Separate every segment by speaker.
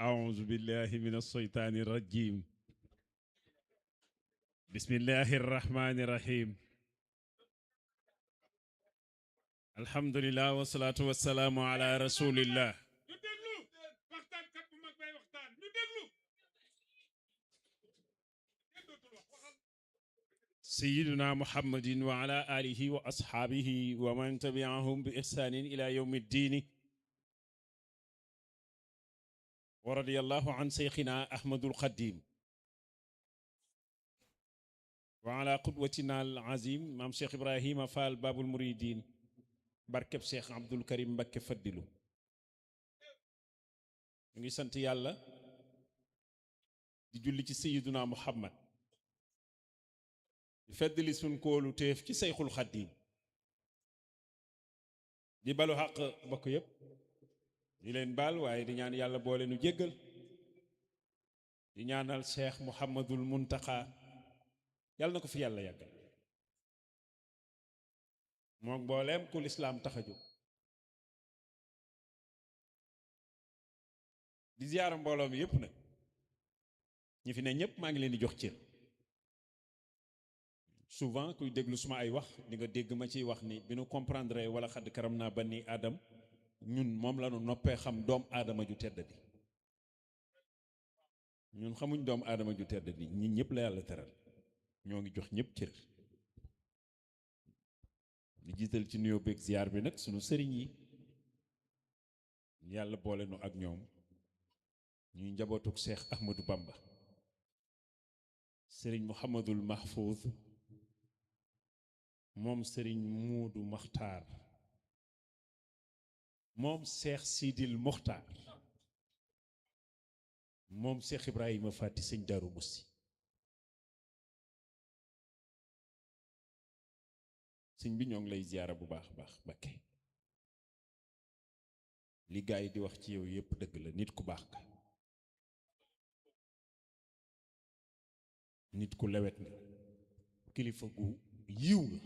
Speaker 1: أعوذ بالله من الشيطان الرجيم بسم الله الرحمن الرحيم الحمد لله والصلاة والسلام على رسول الله سيدنا محمد وعلى آله وأصحابه ومن تبعهم بإحسان إلى يوم الدين ورضي الله عن شيخنا أحمد القديم وعلى قدوتنا العظيم مام شيخ إبراهيم فال باب المريدين بركب شيخ عبد الكريم مبكي فدلو نغي سانت يالا دي جولي سي سيدنا محمد فدلي سون كولو تيف سي شيخ الخديم di balu xaq bokk yépp di leen baal waaye di ñaan yàlla boole nu jéggal di ñaanal cheikh Mouhamadul Muntaxa yàlla na ko fi yàlla yàggal moom mbooleem ku lislaam tax a jóg di ziyaara mbooloo mi yépp nag ñi fi ne ñépp maa ngi leen di jox cër souvent kuy déglu suma ay wax di nga dégg ma ciy wax ni bi nu comprendre wala xadd karam naa bani adam ñun moom la nu noppee xam doom aadama ju tedd di ñun xamuñ doom aadama ju tedd di ñi ñëpp la yàlla teral ñoo ngi jox ñëpp cër di jiital ci nuyoo beeg ziar bi nag sunu sëriñ yi yàlla boole nu ak ñoom ñuy njabootuk Cheikh Ahmadou Bamba sëriñ Mouhamadul Mahfouz moom sëriñ Muudu Maxtaar moom Cheikh Sidil Mokhtar moom Cheikh Ibrahima Fati sëñ Daaru Musti sëñ bi ñoo ngi lay ziyaara bu baax a baax Mbakke li gaa yi di wax ci yow yépp dëgg la nit ku baax nga nit ku lewet nga kilifa gu yiw nga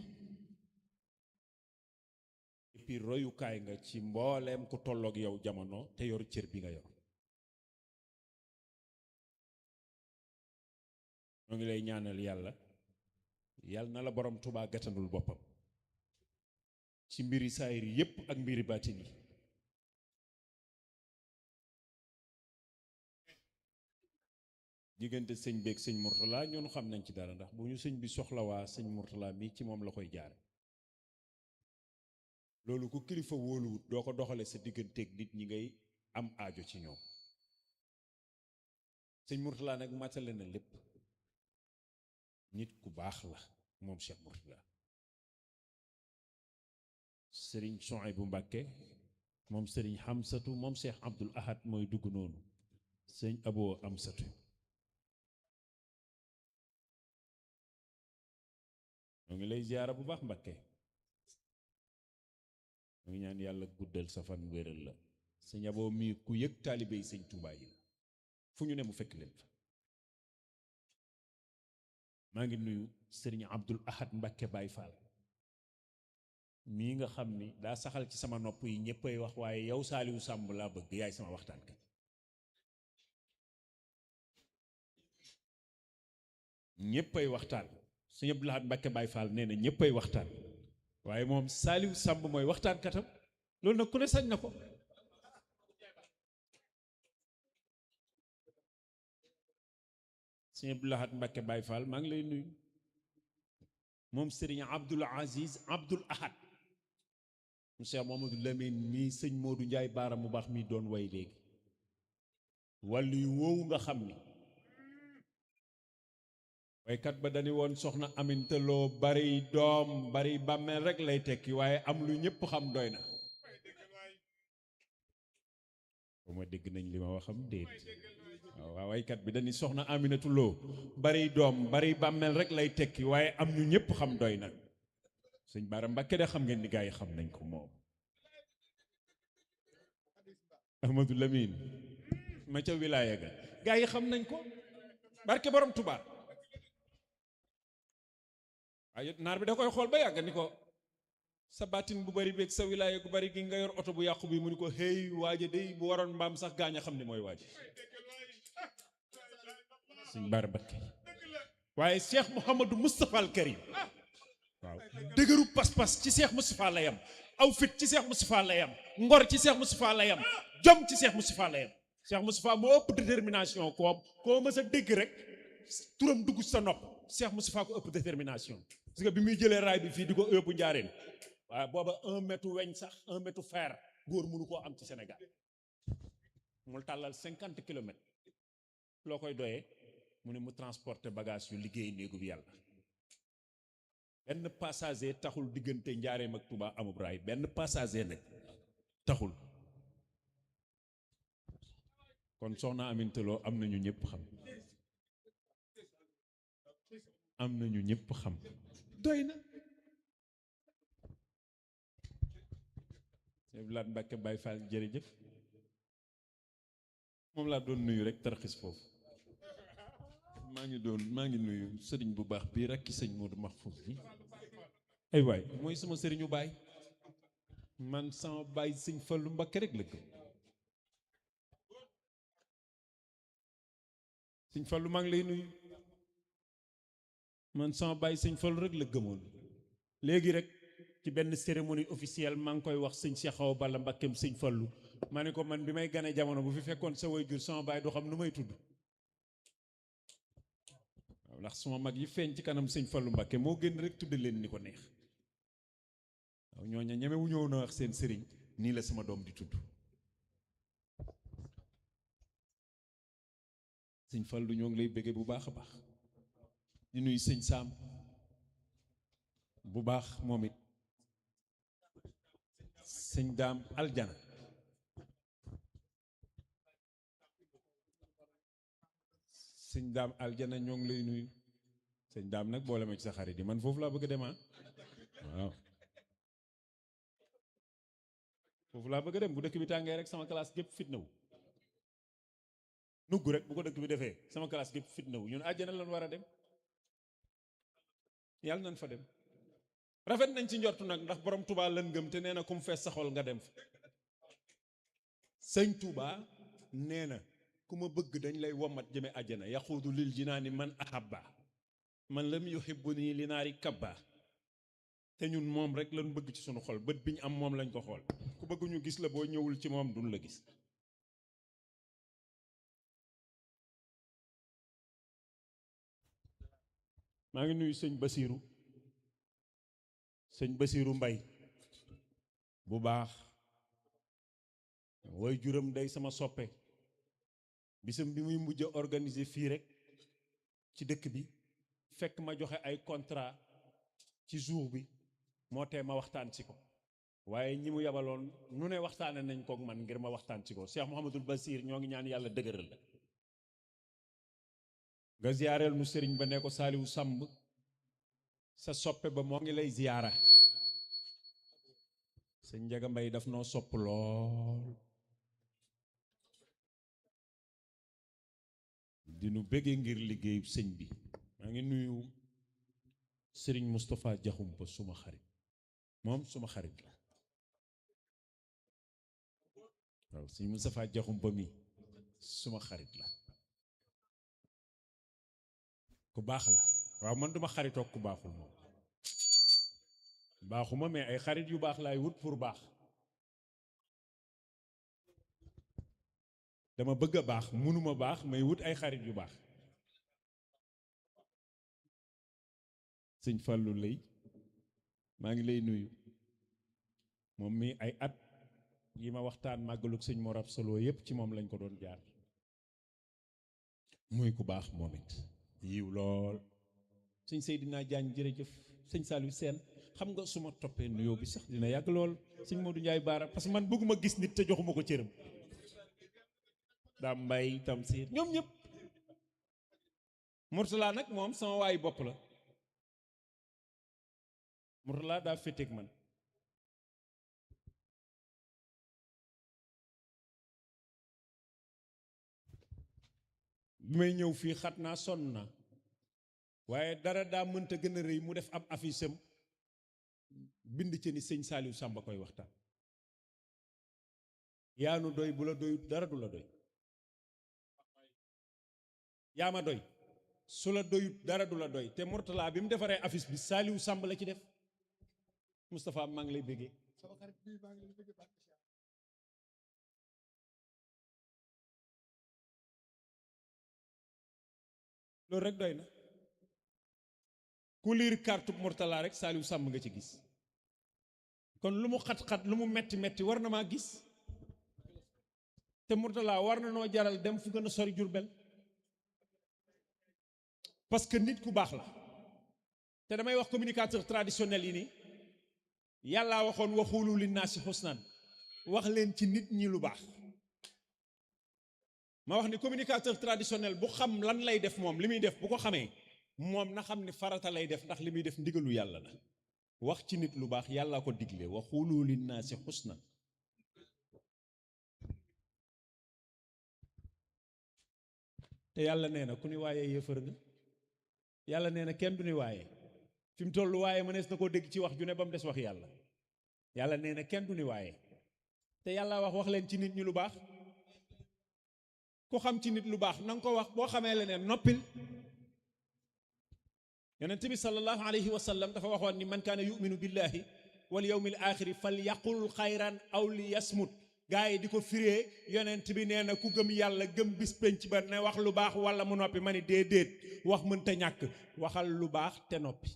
Speaker 1: et puis royukaay nga ci mbooleem ku tolloog yow jamono te yor cër bi nga yor ñoo ngi lay ñaanal yàlla yàlla na la borom Tuubaa gàttandul boppam ci mbiri saayir yépp ak mbiri baatin yi diggante sëñ beeg sëñ Murtala ñoonu xam nañ ci dara ndax bu ñu sëñ bi soxlawaa sëñ Murtala mi ci moom la koy jaare loolu ku kilifa wóoluwut doo ko doxale sa digganteeg nit ñi ngay am aajo ci ñoom sëñ Murtala nag matale na lépp nit ku baax la moom Cheikh Murtala sëriñ Souhaïbou Mbàkke moom sëriñ Hamsatu moom Cheikh Abdoul Ahad mooy dugg noonu sëñ Abo Amsatu ñoo ngi lay ziyaara bu baax Mbàkke ñoo ngi ñaan yàlla guddal sa fan wéral la sëñ Abo mii ku yëg taalibe yi sëñ Tuubaa yi la fu ñu ne mu fekk leen fa maa ngi nuyu sëriñ Abdoul Ahad Mbàkke Baye Fall mii nga xam ni daa saxal ci sama nopp yi ñëppay wax waaye yow Saliou Samb laa bëgg yaay sama waxtaan kat ñëppay waxtaan sëñ Abdoul Ahad Mbàkke Baye Fall nee na ñëppay waxtaan waaye moom Saliou Samb mooy waxtaan katam loolu nag ku ne sañ na ko sëñ Abdoul Ahad Mbàkke Baye Fall maa ngi lay nuyu moom sëriñ Abdoul Aziz Abdoul Ahad monsieur Mamadou Lamine mii sëñ Modou Ndiaye baara mu baax mi doon way léegi wàllu yu woowu nga xam ni waykat ba dañu woon soxna amintaloo bari doom bari bàmmeel rek lay tekki waaye am lu ñëpp xam doy na ba ma dégg nañ li ma waxam déet waaw waykat bi dañu soxna aminatuloo bari doom bari bàmmeel rek lay tekki waaye am lu ñëpp xam doy na sëñ Baara Mbàkke de xam ngeen ni gaa yi xam nañ ko moom Ahmadou Lamine ma ca wilaaya ga gaa yi xam nañ ko barke borom Tuubaa waaye naar bi da koy xool ba yàgg ni ko sa baatin bu bari beeg sa wilaaya gu bari gi nga yor oto bu yàqu bi mu ni ko hey waaja day bu waroon mbaam sax gaañ a xam ne mooy waaja suñ baara Mbakke waaye Cheikh Mouhamadou Moustapha al Karim waaw dëgëru pas-pas ci Cheikh Moustapha la yam aw fit ci Cheikh Moustapha la yam ngor ci Cheikh Moustapha la yam jom ci Cheikh Moustapha la yam Cheikh Moustapha moo ëpp détermination koo mës a dégg rek turam dugg sa nopp Cheikh Moustapha ko ëpp détermination parce que bi muy jëlee raay bi fii di ko yóbbu njaareen waaye booba 1 mètre weñ sax 1 mètre fer góor mënu koo am ci Sénégal mu tàllal 50 kilomètres loo koy doyee mu ne mu transporter bagage yu liggéey néegu bi yàlla benn passager taxul diggante njaareem ak Touba amub raay benn passager nag taxul kon soxna Aminta Lo am nañu ñëpp xam am nañu ñëpp xam doy na Laat Mbàkke Baye Fall jërëjëf moom laa doon nuyu rek tarxis foofu maa ngi nuyu sëriñ bu baax bii rek ki sëñ Modou Mahfouz bi ay waay mooy sama sëriñu baay man sama baay sëñ Fallu Mbakke rek la gëm sëñ Fallu maa ngi lay nuyu man sama baay sëñ Fallu rek la gëmoon léegi rek ci benn cérémonie officielle maa ngi koy wax sëñ Cheikh Awa Balla Mbakkeem sëñ Fallu ma ne ko man bi may gane jamono bu fi fekkoon sa waajur sama baay doo xam nu may tudd waaw ndax suma mag yi feeñ ci kanam sëñ Fallu Mbakke moo gën rek tudd leen ni ko neex waaw ñooña ñeme wu ñëw na wax seen sëriñ nii la sama doom di tudd sëñ Fallu ñoo ngi lay bëgge bu baax a baax di nuyu sëñ Samb bu baax moom it sëñ Daam Aljana sëñ Daam Aljana ñoo ngi lay nuyu sëñ Daam nag boole ma ci sa xarit yi man foofu laa bëgg a dem waaw foofu laa bëgg a dem bu dëkk bi tàngee rek sama classe gépp fitna wu nugg rek bu ko dëkk bi defee sama classe gépp fitna wu ñun àjjana lan war a dem yàlla nañ fa dem rafet nañ ci njortu nag ndax borom Touba lan gëm te nee na kum fees sa xol nga dem fa sëñ Touba nee na ku ma bëgg dañ lay womat jëme àjjana yaxuudu lil jinaani man ahabba man lam yuhibbu nii li naari kabba te ñun moom rek lañ bëgg ci sunu xol bët bi ñu am moom lañ ko xool ku bëgg ñu gis la boo ñëwul ci moom duñ la gis maa ngi nuyu sëñ Basiiru Mbay bu baax way juram day sama soppe bisam bi muy mujj a organiser fii rek ci dëkk bi fekk ma joxe ay contrat ci jour bi moo tee ma waxtaan ci ko waaye ñi mu yabaloon nu ne waxtaane nañ kook man ngir ma waxtaan ci ko Cheikh Mouhamadul Basir ñoo ngi ñaan yàlla dëgëral la nga ziyaareel nu sëriñ ba ne ko Saliou Samb sa soppe ba moo ngi lay ziyaara sëñ Njaga Mbay daf noo sopp lool dinu bëggee ngir liggéeyu sëñ bi maa ngi nuyu sëriñ Moustapha Jaxumpa suma xarit moom suma xarit la waaw sëñ Moustapha Jaxumpa mi suma xarit la ku baax la waaw man duma xaritoog ku baaxul moom baaxuma mais ay xarit yu baax laay wut pour baax dama bëgg a baax mënuma baax may wut ay xarit yu baax sëñ Fallou lay maa ngi lay nuyu moom mi ay at yi ma waxtaan màggalug sëñ Morab Solo yépp ci moom lañ ko doon jaar muy ku baax moom it yiw lool sëñ Seydina Jaañ jërëjëf sëñ Saliou Sène xam nga suma toppee nuyoo bi sax dina yàgg lool sëñ Modou Ndiaye Baara parce que man bëgguma gis nit te joxuma ko cëram daam mbay tam siir ñoom ñëpp Mourtala nag moom sama waayu bopp la Mourtala daa féeteeg man bi may ñëw fii xat naa sonn naa waaye dara daa mënta gën a rëy mu def ab affiche am bind ci ni sëñ Saliou Samb koy waxtaan yaa nu doy bu la doyut dara du la doy yaa ma doy su la doyut dara du la doy te Mourtala bi mu defaree affiche bi Saliou Samb la ci def Moustapha maa ngi lay béggee loolu rek doy na ku liir carte Mourtala rek Saliou Samb nga ci gis kon lu mu xat-xat lu mu metti metti war na maa gis te Mourtala war na noo jaral dem fu gën a sori Jurbel parce que nit ku baax la te damay wax communicateur traditionnel yi ni yàllaa waxoon waxulu linnaasi xusnan wax leen ci nit ñi lu baax ma wax ni communicateur traditionnel bu xam lan lay def moom li muy def bu ko xamee moom na xam ni farata lay def ndax li muy def ndigalu yàlla la wax ci nit lu baax yàllaa ko digle waxulu linnaasi xusnan te yàlla nee na ku ni waaye yëfër nga yàlla nee na kenn du ni waaye fi mu toll waaye mënees na koo dégg ci wax ju ne ba mu des wax yàlla yàlla nee na kenn du ni waaye te yàlla wax leen ci nit ñi lu baax ku xam ci nit lu baax na nga ko wax boo xamee leneen noppil yonent bi sallallahu alayhi wa sallam dafa waxoon ni man kaana yuminu billahi wal yawmil axiri fal yaqul xayran aw li yasmut gaa yi di ko firee yonent bi nee na ku gëm yàlla gëm bis penc ba ne wax lu baax wala mu noppi ma ni déedéet wax mënta ñàkk waxal lu baax te noppi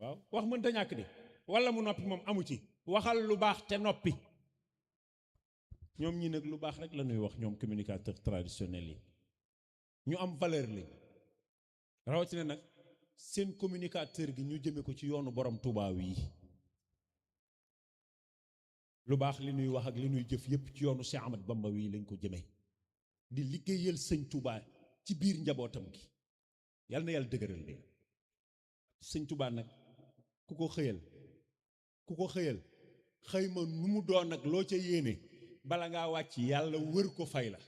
Speaker 1: waaw wax mënta ñàkk de wala mu noppi moom amu ci waxal lu baax te noppi ñoom ñi nag lu baax rek la ñuy wax ñoom communicateur traditionnel yi ñu am valeur lañ rawatina nag seen communicateur gi ñu jëme ko ci yoonu borom Touba wi lu baax li nuy wax ak li nuy jëf yépp ci yoonu Cheikh Ahmad Bamba wi lañ ko jëmee di liggéeyal sëñ Touba ci biir njabootam gi yàlla na yàlla dëgëral leen sëñ Touba nag ku ko xëyal xëy ma nu mu doon nag loo ca yéene bala ngaa wàcc yàlla wër ko fay la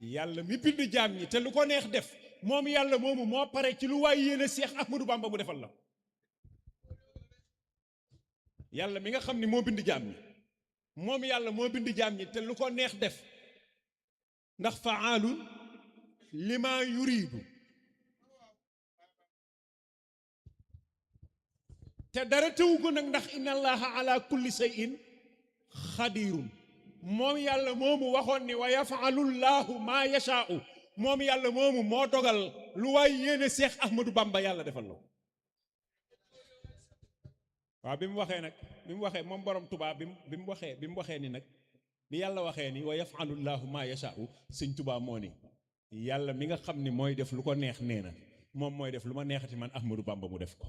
Speaker 1: yàlla mi bind jaam ñi te lu ko neex def moom yàlla moomu moo pare ci lu waay yéene Cheikh Ahmadou Bamba mu defal la yàlla mi nga xam ni moo bind jaam ñi moom yàlla moo bind jaam ñi te lu ko neex def ndax faalun lima yuridu te dara tëwu ko nag ndax inna allaha ala kulli shay'in xadirun moom yàlla moomu waxoon ni wa yafalu llahu ma yashaa'u moom yàlla moomu moo dogal lu waay yéene Cheikh Ahmadou Bamba yàlla defal la waaw bi mu waxee moom borom Touba bi mu waxee ni nag bi yàlla waxee ni wa yafalu llahu ma yashaa'u sëñ Touba moo ni yàlla mi nga xam ni mooy def lu ko neex nee na moom mooy def lu ma neexati man Ahmadou Bamba mu def ko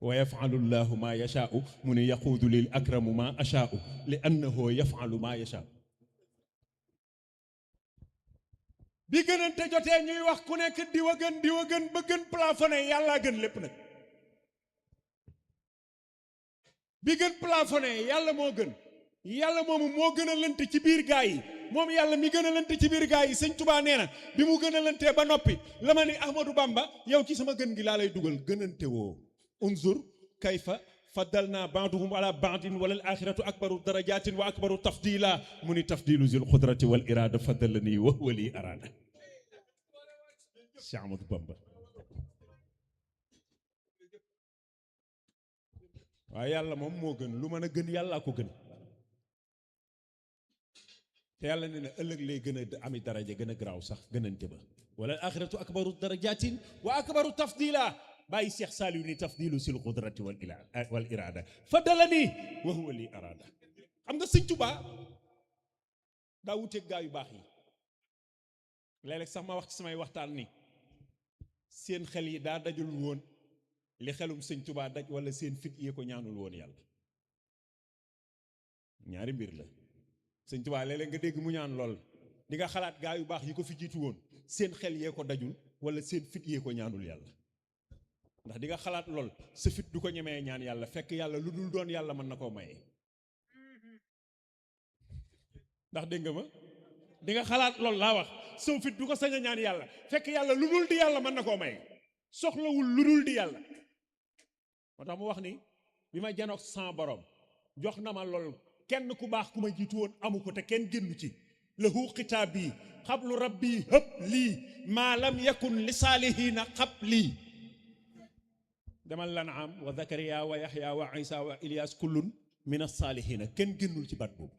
Speaker 1: wa yafalu llahu ma yashaa'u mu ne yaquudu lil akramu ma ashaa'u li annahu yafalu ma yashaa'u bi gënante jotee ñuy wax ku nekk diwa gën ba gën plafonné yàllaa gën lépp nag bi gën plafonné yàlla moo gën yàlla moomu moo gën a lënt ci biir gaa yi moom yàlla mi gën a lënt ci biir gaa yi sëñ Touba nee na bi mu gën a lëntee ba noppi la ma ni Ahmadou Bamba yow ci sama gën gi laa lay dugal gënante woo unzur kayfa faddalna ba'dahum ala ba'din wal axiratu akbaru darajatin wa akbaru tafdila mu ni tafdilu zil qudrati wal irada faddalani wa huwa li arada Cheikh Ahmadou Bamba waaye yàlla moom moo gën lu mën a gën yàllaa ko gën te yàlla nee na ëllëg lay gën a ami daraja gën a garaaw sax gënante ba wala axiratu akbaru darajatin wa akbaru tafdila bàyyi Cheikh Saliou ni tafdilu sil qudrati wal irada faddalani wa huwa li arada xam nga sëñ Touba daa wuteeg gaa yu baax yi léeg-léeg sax ma wax ci samay waxtaan ni seen xel yi daa dajul woon li xelum sëñ Touba daj wala seen fit yee ko ñaanul woon yàlla ñaari mbir la sëñ Touba léeg-léeg nga dégg mu ñaan lool di nga xalaat gaa yu baax yi ko fi jiitu woon seen xel yee ko dajul wala seen fit yee ko ñaanul yàlla ndax di nga xalaat lool sa fit du ko ñemee ñaan yàlla fekk yàlla lu dul doon yàlla mën na koo maye ndax dégg nga ma di nga xalaat loolu laa wax soo fit du ko sañ a ñaan yàlla fekk yàlla lu dul di yàlla mën na koo may soxlawul lu dul di yàlla moo tax mu wax ni bi ma janoog sans borom jox na ma loolu kenn ku baax ku ma jiitu woon amu ko te kenn génnu ci lahu xitaab bii xablu rabbi hëpp lii maa lam yakun li saalihiina xab lii demal lan am wa zakariya wa yaxya wa isa wa ilyas kullun min as-saalihiina kenn génnul ci baat boobu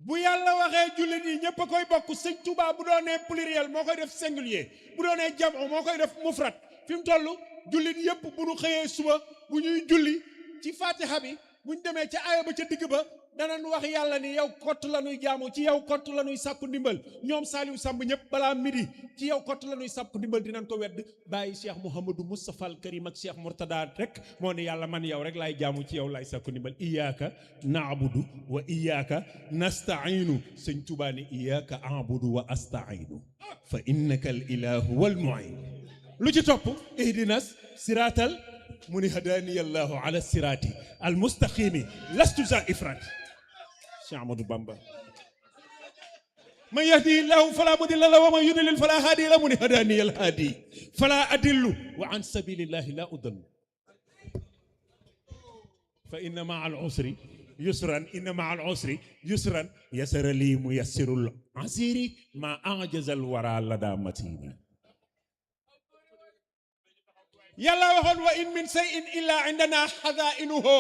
Speaker 1: bu yàlla waxee jullit yi ñépp a koy bokk sëñ Touba bu doonee pluriel moo koy def singulier bu doonee jamo moo koy def mufrat fi mu toll jullit yépp bu ñu xëyee suba bu ñuy julli ci fatiha bi bu ñu demee ca aaya ba ca digg ba danañ wax yàlla ni yow kott la ñuy jaamu ci yow kott la ñuy sàkku ndimbal ñoom Saliou Samb ñëpp balaa midi ci yow kott la ñuy sàkku ndimbal dinañ ko wedd bàyyi Cheikh Mouhamadou Moustapha al Karim ak Cheikh Mourtada rek moo ne yàlla man yow rek laay jaamu ci yow laay sàkku ndimbal iyyaka na'budu wa iyyaka nasta'inu sëñ Tuubaa ni iyyaka a'budu wa asta'inu fa innaka al ilahu wal mu'in lu ci topp ihdinas siratal mu ni hadani allahu ala sirati al mustaqimi lastu za ifrat Cheikh Ahmadou Bamba man yahdi llahu fala mudilla lahu wa man yudlil fala hadiya lahu mu ni hadani al hadi fala adillu wa an sabilillahi la udallu fa inna ma al usri yusran inna ma al usri yusran yasara li muyassirul asiri ma ajaza al wara lada matini yàlla waxoon wa in min shay'in illa indana xazainuhu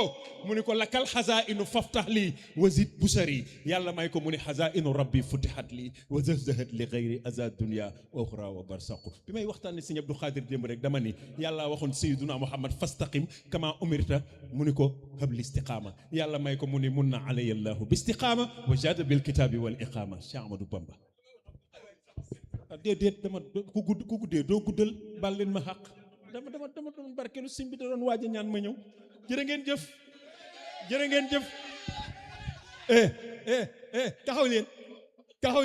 Speaker 1: mu ni ko lakkal xazainu faftax lii wa zid busari yàlla may ko mu ni xazainu rabbi futihat lii wa zahzahat li gayri aza dunya wa uxra wa barsaqu bi may waxtaan ne sëñ Abdou Khadir démb rek dama ni yàlla waxoon sayyiduna Muhammad fastaqim kama umirta mu ni ko habli istiqaama yàlla may ko mu ni mun na alaya allahu bi istiqaama wa jada bil kitaabi wal iqaama Cheikh Ahmadou Bamba déedéet dama ku guddee doo guddal bal leen ma xaq dama doon barkeelu sëñ bi da doon waaj a ñaan ma ñëw jërë ngeen jëf
Speaker 2: taxaw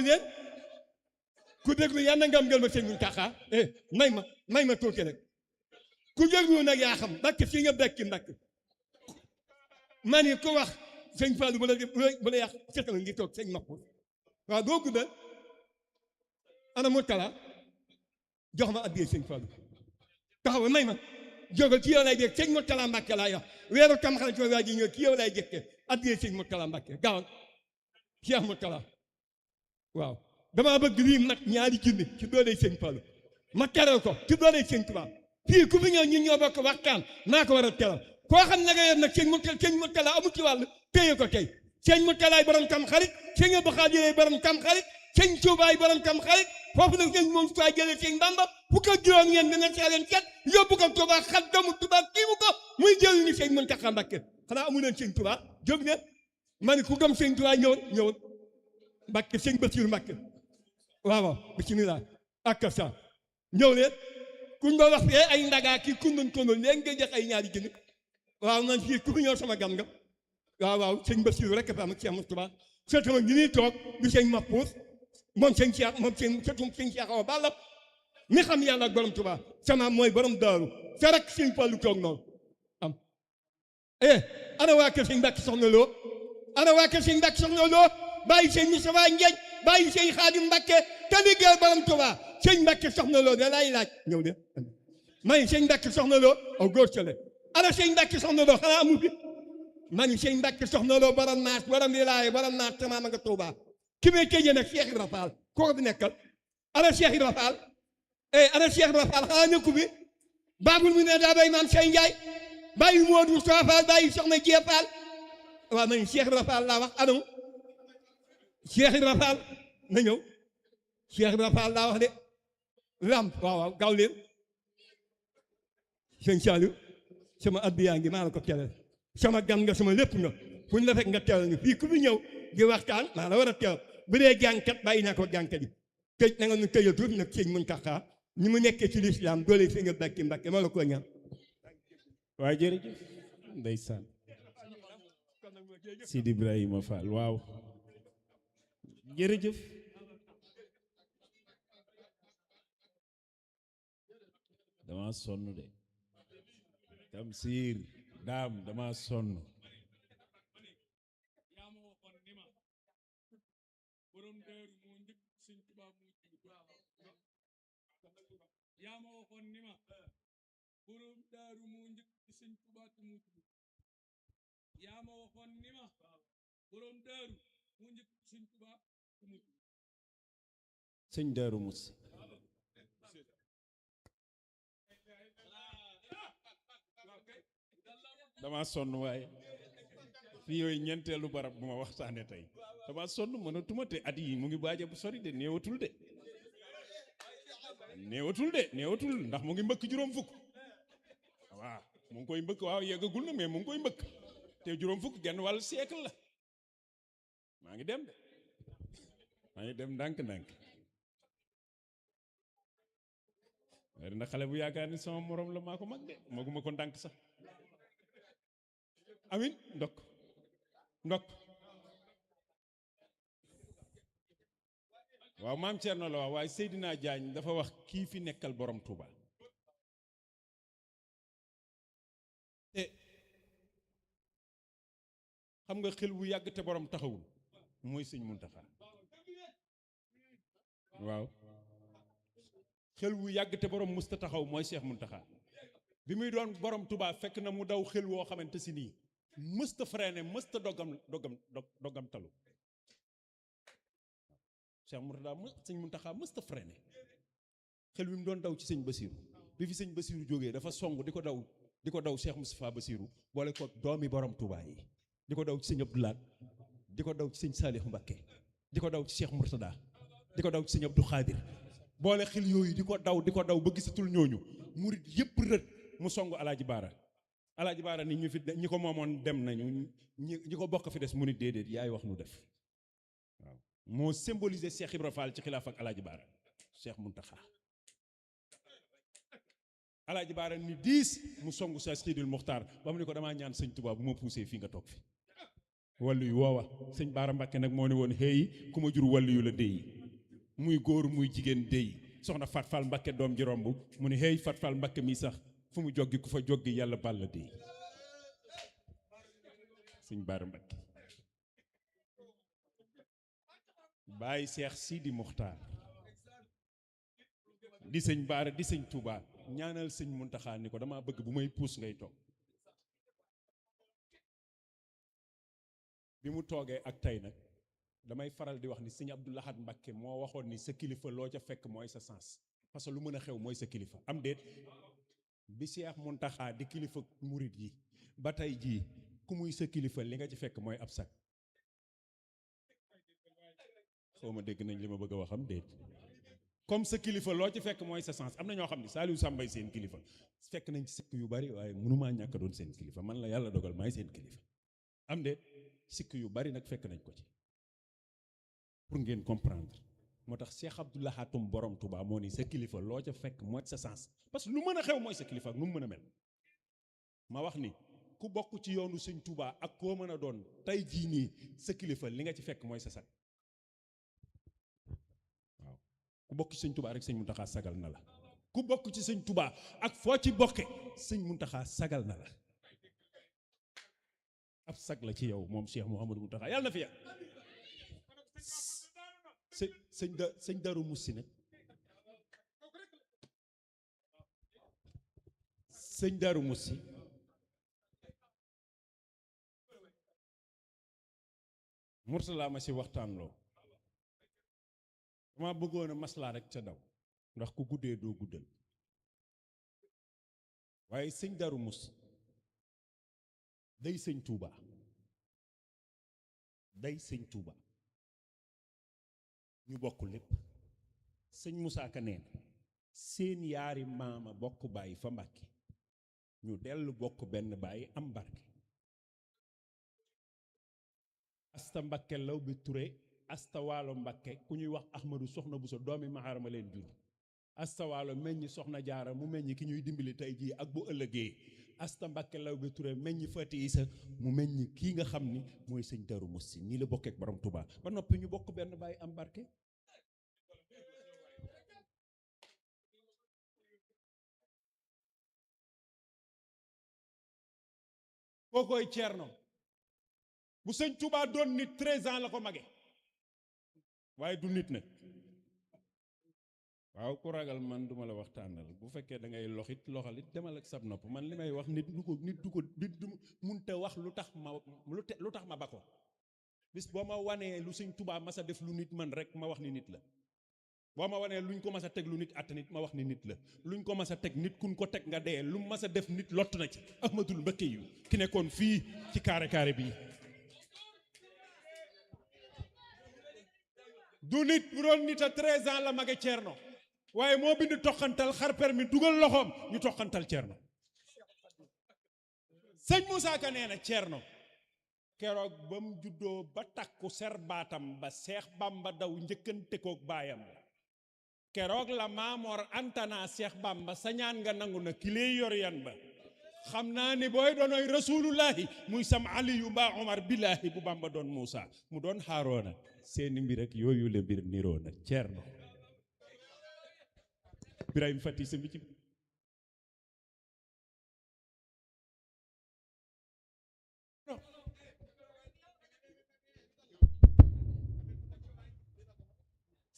Speaker 2: leen ku déglu yàlla nga am ngel ma sëñ Muntaxa may ma tuuti rek ku déglu nag yaa xam Mbàkke fii nga bekki Mbàkke man yi ko wax sëñ Fallou bu la yàq fetal ngi toog sëñ Makku waaw doo guddal ana mu tala jox ma addiyee sëñ Fallou taxaw may ma jógal ci yow lay dégg sëñ Mourtala Mbàkke laa yox weeru tam xarit ma waa ji ñëw ci yow lay jëkke addiyee sëñ Mourtala Mbàkke gaawal Cheikh Mourtala waaw damaa bëgg lii nag ñaari junni ci dooley sëñ Fallou ma teral ko ci dooley sëñ Tuubaa fii ku fi ñëw ñun ñoo bokk waxtaan naa ko war a teral koo xam ne nga yor nag sëñ Mourtala amu ci wàll téye ko tey sëñ Mourtalaay borom tam xarit sëñ Abdou Khadir borom tam xarit sëñ Tuubaay borom tam xarit foofu nag sëñ moom saa jëlee sëñ Bamba fu ko juróom ngeen dina see leen ket yóbbu ko Tuubaa xat damu Tuubaa kii mu ko muy jël ni sëñ Muntaxa Mbàkke xanaa amu leen sëñ Tuubaa jóg ne ma ne ku gëm sëñ Tuubaa ñëwal Mbàkke sëñ Basiru Mbàkke waaw bismillah ak sa ñëw leen kuñ ko wax fee ay ndagaa kii kundun kundun léegi nga jox ay ñaari junni waaw man fii ku fi ñëw sama gan nga waaw sëñ Basiru rek fa am ak Cheikh Moustapha surtout nag ñu ñuy toog du sëñ Mahfouz moom sëñ Cheikh moom sëñ Cheikh Awa Balla mi xam yàlla ak borom Tuubaa sama mooy borom daaru sa rek sëñ Fallu toog noonu am ana waa kër sëñ Mbàkke Soxna Lo ana waa kër sëñ Mbàkke Soxna Lo bàyyi sëñ Moustapha Ngeeñ bàyyi sëñ Xaadim Mbàkke te liggéey borom Tuubaa sëñ Mbàkke Soxna Lo da lay laaj ñëw de may sëñ Mbàkke Soxna Lo aw góor cale ana sëñ Mbàkke Soxna Lo xanaa amu fi man sëñ Mbàkke Soxna Lo borom naas borom wilaaye borom naas tamaama nga Tuubaa ki may tëjee nag Cheikh Ibra Fall koo fi nekkal ana Cheikh Ibra Fall ana Cheikh Ibra Fall xanaa nekku bi baabul mu ne daa bay maam Sey Njaay bàyyi Moodu Mustafa Fall bàyyi soxna Jee Fall waaw man Cheikh Ibra Fall laa wax anamu Cheikh Ibra Fall na ñëw Cheikh Ibra Fall laa wax de lamp waaw gaaw leen sëñ Saliou sama addiyaa ngi maa la ko teral sama gan nga sama lépp nga fuñ la fekk nga teral nga fii ku fi ñëw di waxtaan maa la war a teral bu dee jàngkat bàyyi naa ko jàngkat yi tëj na nga nu tëjal tuuti nag sëñ Muntaxa ñi mu nekkee ci lislaam doole fi nga Mbàkke Mbàkke ma la ko ñaan
Speaker 1: waaw jërëjëf ndeysaan Sidi Ibrahima Fall waaw jërëjëf dama sonn de Tamsir daam dama sonn
Speaker 3: yaa ma waxoon ni ma borom daaru moo njëkk ci sëñ Tuubaa te moo ci mujj yaa ma waxoon ni ma borom daaru moo njëkk ci sëñ Tuubaa te moo ci mujj
Speaker 1: sëñ Daaru Musi dama sonn waaye fii yooyu ñeenteelu barab bu ma waxtaane tey dama sonn mënatuma te at yi mu ngi baaje bu sori de néewatul ndax mu ngi mbëkk juróom fukk waaw mu ngi koy mbëkk waaw yeggagul na mais mu ngi koy mbëkk te juróom fukk genn wàllu siècle la maa ngi dem ndànk-ndànk waaye dina xale bu yaakaar ni sama morom la maa ko mag de maguma ko ndànk sax amin ndokk waaw maam Thierno la wax waaye Seydina Diagne dafa wax kii fi nekkal borom Touba te xam nga xel bu yàgg te borom taxawul mooy sëñ Muntaxa waaw xel wu yàgg te borom musta taxaw mooy Cheikh Muntaxa bi muy doon borom Touba fekk na mu daw xel woo xamante si nii mësta freiné mësta dogam talu Cheikh Muntaxa sëñ Muntaxa mësta freiné xel wi mu doon daw ci sëñ Basiru bi fi sëñ Basiru jógee dafa song di ko daw Cheikh Moustapha Basiru boole ko doomi borom Touba yi di ko daw ci sëñ Abdoulaat di ko daw ci sëñ Saliou Mbacké di ko daw ci Cheikh Mourtada di ko daw ci sëñ Abdou Khadir boole xel yooyu di ko daw ba gisatul ñooñu murit yépp rët mu song alaaji baara ni ñi ko moomoon dem nañu ñi ko bokk fi des mu ni déedéet yaay wax nu def waaw moo symbolisé Cheikh Ibra Fall ci xilaaf ak alaaji baara Cheikh Muntaxa alaaji baara ni 10 mu song sa Sidil Muxtaar ba mu ni ko damaa ñaan sëñ Tuubaa bu ma poussé fii nga toog fi wàllu yu woowa sëñ Baara Mbàkke nag moo ne woon xëy ku ma jur wàllu yu la déy muy góor muy jigéen déy soxna Fat Fall Mbàkke doom ji romb mu ne xëy Fat Fall Mbàkke mi sax fu mu joggi ku fa joggi yàlla bàll déy sëñ Baara Mbàkke Baye Cheikh Sidi Muxtaar di sëñ Baara di sëñ Touba ñaanal sëñ Muntaxa ni ko dama bëgg bu may puus ngay toog bi mu toogee ak tey nag damay faral di wax ni sëñ Abdou Lahad Mbacké moo waxoon ni sa kilifa loo ca fekk mooy sa sens parce que lu mën a xew mooy sa kilifa am déet bi Cheikh Muntaxa di kilifa murit yi ba tey jii ku muy sa kilifa li nga ci fekk mooy ab sag xaw ma dégg nañ li ma bëgg a wax am déet comme sa kilifa loo ci fekk mooy sa sens am na ñoo xam ne Saliou Samb seen kilifa fekk nañ ci sikk yu bari waaye mënumaa ñàkk doon seen kilifa man la yàlla dogal maay seen kilifa am déet sikk yu bari nag fekk nañ ko ci pour ngeen comprendre moo tax Cheikh Abdou Lahatum borom Touba moo ni sa kilifa loo ca fekk mooy sa sens parce que lu mën a xew mooy sa kilifa ak nu mu mën a mel ma wax ni ku bokk ci yoonu sëñ Touba ak koo mën a doon tey jii nii sa kilifa li nga ci fekk mooy sa sag waaw ku bokk ci sëñ Touba rek sëñ Muntaxa sagal na la ku bokk ci sëñ Touba ak foo ci bokke sëñ Muntaxa sagal na la ab sag la ci yow moom Cheikh Mouhamadou Muntaxa yàlla na fi yàgg sëñ Daaru Musi nag sëñ Daaru Musi Murtala ma si waxtaan loo dama bëggoon a maslaa rek ca daw ndax ku guddee doo guddal waaye sëñ Daaru Musi day sëñ Touba ñu bokk lépp sëñ Moussa Ka neen seen yaari maama bokk bàyyi fa Mbàkke ñu dellu bokk benn bàyyi am barke asta Mbàkke law bi Ture asta waalo Mbàkke ku ñuy wax Ahmadu soxna bu sa doomi maharama leen jur asta waalo meññi soxna jaara mu meññi ki ñuy dimbali tey jii ak bu ëllëgee asta Mbàkke law bi Ture meññi Fati Isa mu meññi kii nga xam ni mooy sëñ Daaru Musi nii la bokkeek borom Touba ba noppi ñu bokk benn bàyyi am barke kookoy Thierno bu sëñ Touba doon nit 13 ans la ko mage waaye du nit nag waaw ku ragal man duma la waxtaanal bu fekkee da ngay loxit loxalit demal ak sab nopp man li may wax nit du munta wax lu tax ma ba ko bis boo ma wanee lu Sëñ Tuubaa mas a def lu nit man rek ma wax ni nit la boo ma wanee luñ ko mas a teg lu nit att nit ma wax ni nit la luñ ko mas a teg nit kun ko teg nga dee lu mas a def nit lott na ci Ahmadul Mbakke yu ki nekkoon fii ci carré bii du nit bu doon nit a 13 ans la mage Thierno waaye moo bind toqantal xar permi dugal loxoom ñu toqantal Thierno sëñ Moussa Ka nee na Thierno keroog ba mu juddoo ba takku ser baatam ba Seex Bamba daw njëkkante koog baayam keroog la Maamoor Antana Seex Bamba sa ñaan nga nangu na ki lay yor yan ba xam naa ni booy doonoy rasulullahi muy sam aliyu mbaa Omar billahi bu Bamba doon Moussa mu doon Haarona seeni mbir ak yooyu le mbir niroo na Thierno Birahim Fati sa mi ci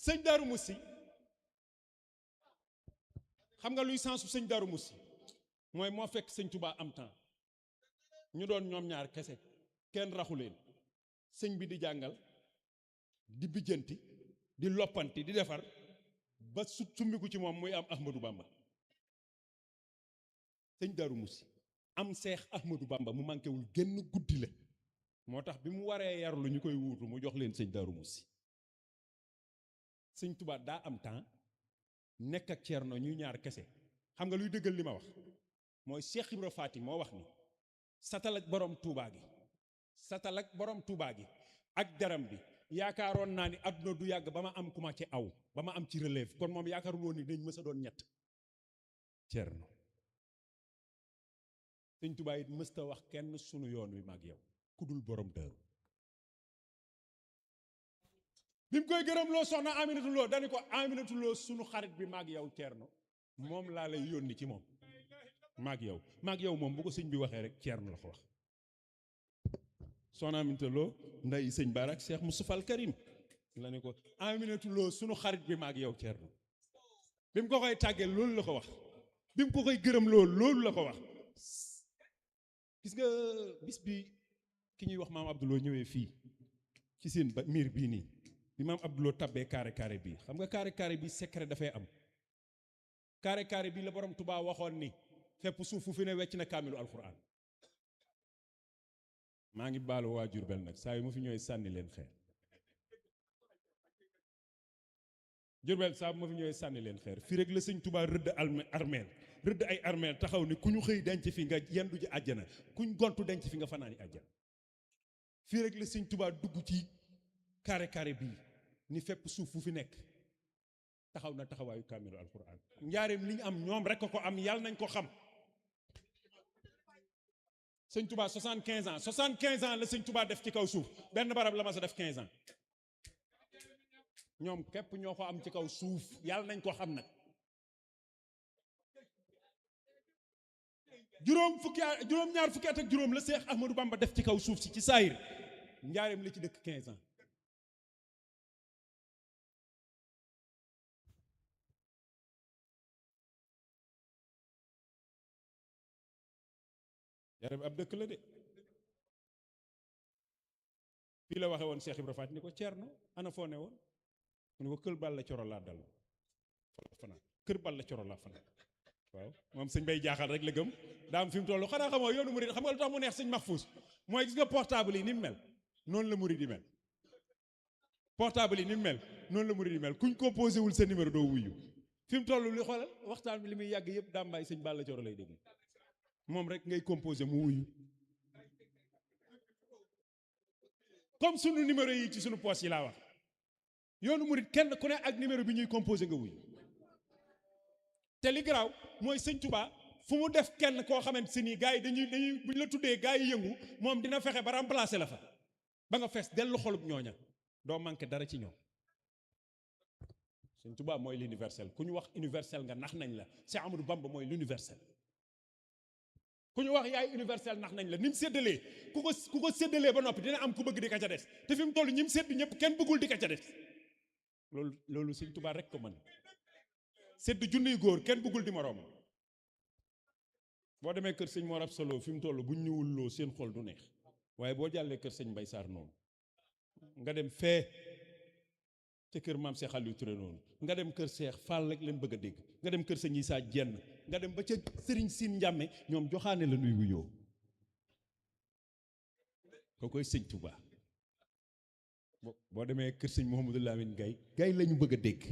Speaker 1: sëñ Daaru Musi xam nga luy sensu sëñ Daaru Musi mooy moo fekk sëñ Touba am temps ñu doon ñoom ñaar kese kenn raxu leen sëñ bi di jàngal di bijjanti di loppanti di defar ba summiku ci moom muy am Ahmadou Bamba sëñ Daaru Musi am Seex Ahmadou Bamba mu manqué wul génn guddi la moo tax bi mu waree yar lu ñu koy wuutu mu jox leen sëñ Daaru Musi sëñ Touba daa am temps nekk ak Thierno ñuy ñaar kese xam nga luy dëggal li ma wax mooy Cheikh Ibra Faati moo wax ni satal ak borom Touba gi satal ak borom Touba gi ak daram bi yaakaaroon naa ni adduna du yàgg ba ma am ku ma ci aw ba ma am ci relève kon moom yaakaarul woon ni dañ mës a doon ñett Thierno sëñ Touba it mësta wax kenn sunu yoon wi mag yow ku dul borom Daaru bi mu koy gërëm loo soxna Aminatu Lo dani ko Aminatu Lo sunu xarit bi maag yow Thierno moom laa lay yónni ci moom maag yow moom bu ko sëñ bi waxee rek Thierno la ko wax soxna Aminatu Lo nday sëñ Barak Cheikh Moustapha Al Karim la ne ko Aminatu Lo sunu xarit bi maag yow Thierno bi mu ko koy tàggee loolu la ko wax bi mu ko koy gërëm loolu la ko wax gis nga bis bi ki ñuy wax maam Abdouloo ñëwee fii ci seen ba miir bii nii bi maam Abdouloo tabbee carré bii xam nga carré bii secret dafay am carré bii la borom Touba waxoon ni fépp suuf fu fi ne wecc na kaamilu alquran maa ngi baalu waa Jurbel nag saa yu ma fi ñëwee sànni leen xeer Jurbel saa bu ma fi ñëwee sànni leen xeer fii rek la sëñ Touba rëdd armeel rëdd ay armeel taxaw ni ku ñu xëy denc fi nga yendu ji àjjana kuñ gontu denc fi nga fanaani àjjana fii rek la sëñ Touba dugg ci carré bii ni fépp suuf fu fi nekk taxaw na taxawaayu kaamilu alquran njaareem li ñu am ñoom rek ko am yàlla nañ ko xam sëñ Touba 75 ans la sëñ Touba def ci kaw suuf benn barab la ma sa def 15 ans ñoom képp ñoo ko am ci kaw suuf yàlla nañ ko xam nag juróom-ñaar fukki at ak juróom la Seex Ahmadou Bamba def ci kaw suuf si ci saayir njaareem la ci dëkk 15 ans njaareem ab dëkk la de fii la waxe woon Cheikh Ibra Faati ni ko Thierno ana foo ne woon mu ne ko kër Balla Coro laa dal fanaan kër Balla Coro laa fanaan waaw moom sëñ bay jaaxal rek la gëm daa am fi mu toll xanaa xamoo yoonu murid xam nga lu tax mu neex sëñ Mahfouz mooy gis nga portable yi ni mu mel noonu la murid yi mel portable yi ni mu mel noonu la murid yi mel kuñ composé wul sa numéro doo wuyu fi mu toll li xoolal waxtaan bi li muy yàgg yëpp daa mbaay sëñ Balla Coro lay dégg moom rek ngay composé mu wuyu comme sunu numéro yi ci sunu poche yi laa wax yoonu murid kenn ku ne ak numéro bi ñuy composé nga wuyu te li garaaw mooy sëñ Touba fu mu def kenn koo xamante si nii gars yi dañuy buñ la tuddee gars yi yëngu moom dina fexe ba remplacer la fa ba nga fees dellu xolub ñooña doo manqué dara ci ñoom sëñ Touba mooy l'universel ku ñu wax universel nga nax nañ la Cheikh Amadou Bamba mooy l'universel ku ñu wax yaay universel nax nañ la ni mu séddalee ku ko séddalee ba noppi dina am ku bëgg di ka ca des te fi mu toll ñi mu sédd ñëpp kenn bëggul di ka ca des loolu sëñ Touba rek ko mën sedd junniy góor kenn bëggul di moroomam. boo demee kër sëñ Mor Solo fi mu toll buñ ñëwul loo seen xol du neex waaye boo jàllee kër sëñ Mbay Sarr noonu nga dem fee te kër maam Cheikh Aliou Touré noonu nga dem kër Cheikh Fall rek leen bëgg a dégg nga dem kër sëñ Issa Jenn nga dem ba ca sëriñ Siin Njàmme ñoom joxaane la nuy wuyoo koo koy sëñ Touba. boo demee kër sëñ Mouhamadou Lamine Gaye la ñu bëgg a dégg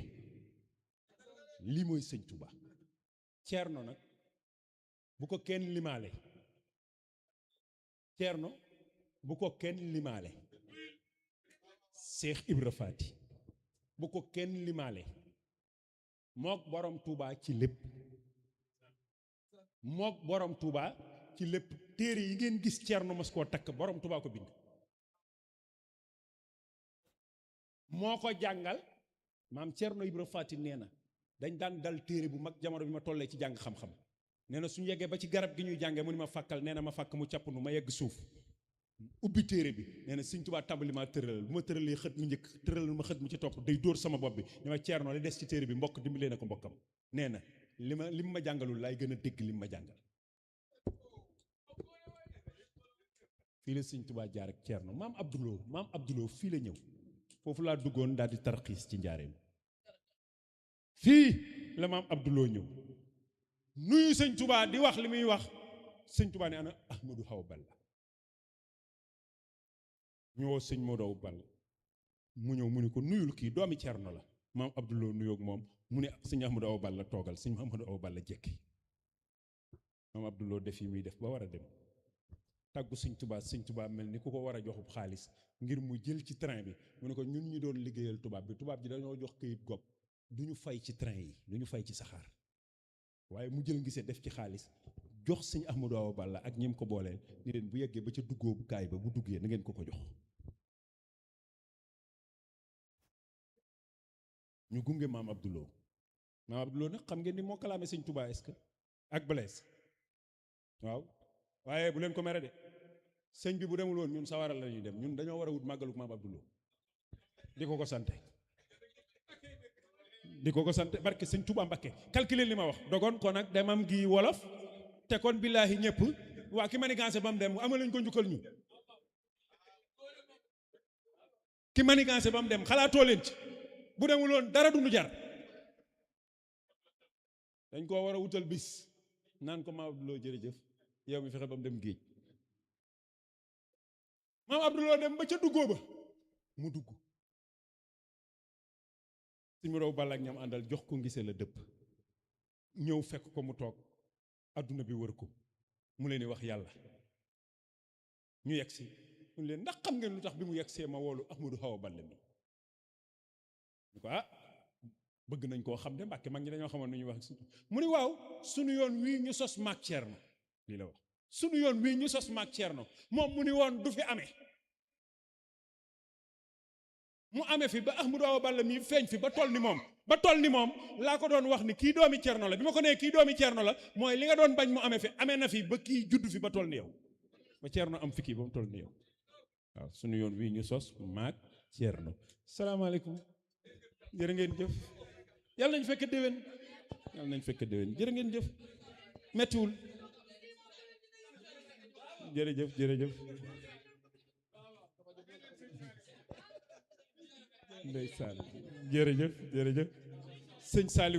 Speaker 1: lii mooy sëñ Touba. Thierno nag bu ko kenn limaale Thierno bu ko kenn limaale Cheikh Ibra Fati bu ko kenn limaale mook borom Touba ci lépp mook borom Touba ci lépp téere yi ngeen gis Thierno mas koo takk borom Touba ko bind moo ko jàngal maam Thierno Ibra Fati nee na dañ daan dal téere bu mag jamono bi ma tollee ci jàng xam-xam nee na suñu yeggee ba ci garab gi ñuy jàngee mu ni ma fàkkal nee na ma fàkk mu càpp nu ma yegg suuf ubbi téere bi nee na Sëñ Tuubaa tàmbali maa tëralal bu ma tëralee xët mu njëkk tëralal ma xët mu ci topp day dóor sama bopp bi ni ma Thierno li des ci téere bi mbokk dimbalee na ko mbokkam nee na li ma jàngalul laay gën a dégg li ma jàngal. fii la Sëñ Tuubaa jaar ak Thierno maam Abdoulou fii la ñëw foofu laa duggoon daal di tarxiis ci njaareem fii la maam Abdoulou ñëw nuyu Sëñ Tuubaa di wax li muy wax Sëñ Tuubaa ne ana Ahmadou Awa Balla ñu woo sëñ Modou Awa Balla mu ñëw mu ne ko nuyul kii doomi Thierno la maam Abdoulou nuyoog moom mu ne sëñ Ahmadou Awa Balla toogal sëñ Ahmadou Awa Balla jekki maam Abdoulou def yi muy def ba war a dem tàggu Sëñ Tuubaa mel ni ku ko war a joxub xaalis ngir mu jël ci train bi mu ne ko ñun ñu doon liggéeyal tubaab bi dañoo jox këyit gopp du ñu fay ci train yi du ñu fay ci saxaar waaye mu jël ngisee def ci xaalis jox sëñ Ahmadou Awa Balla ak ñim ko booleel ni leen bu yeggee ba ca duggoo bu kaay ba bu duggee na ngeen ko jox ñu gunge maam Abdoulou nag xam ngeen ni moo kalaame sëñ Touba est-ce que ak Blaise waaw waaye bu leen ko mere de sëñ bi bu demul woon ñun sawaral la ñuy dem ñun dañoo war a wut màggaluk maam Abdoulou di ko sante barke sëñ Touba Mbakke calculer li ma wax dogon kon nag demam gi wolof te kon billaahi ñëpp waa ki manigancé ba mu dem ama lañ ko njukkal ñu ki manigancé ba mu dem xalaatoo leen ci bu demul woon dara du nu jar dañ koo war a wutal bis naan ko maam Abdoulou jërëjëf yow mi fexe ba mu dem géej maam Abdoulou dem ba ca duggoo ba mu dugg suñu raw Balla ak ñam àndal jox ko ngisee la dëpp ñëw fekk ko mu toog adduna bi wër ko mu leen di wax yàlla ñu yegg si mu leen ndax xam ngeen lu tax bi mu yegg see ma woolu Ahmadou Awa Balla mi ñu ko bëgg nañ koo xam de Mbàkke mag ñi dañoo xamoon nu ñuy wax mu ni waaw sunu yoon wii ñu sos maag Thierno lii la wax sunu yoon wii ñu sos maag Thierno moom mu ni woon du fi amee mu amee fi ba Ahmadou Awa Balla mii feeñ fi ba toll ni moom laa ko doon wax ni kii doomi Thierno la bi ma ko nee kii doomi Thierno la mooy li nga doon bañ mu amee fi amee na fi ba kii judd fi ba toll ni yow ba Thierno am fi kii ba mu toll ni yow waaw sunu yoon wii ñu sos maag Thierno. salaamaaleykum jërë ngeen jëf yàlla nañ fekk déwén jërë ngeen jëf mettiwul jërëjëf ndeysaan jërëjëf sëñ Saliou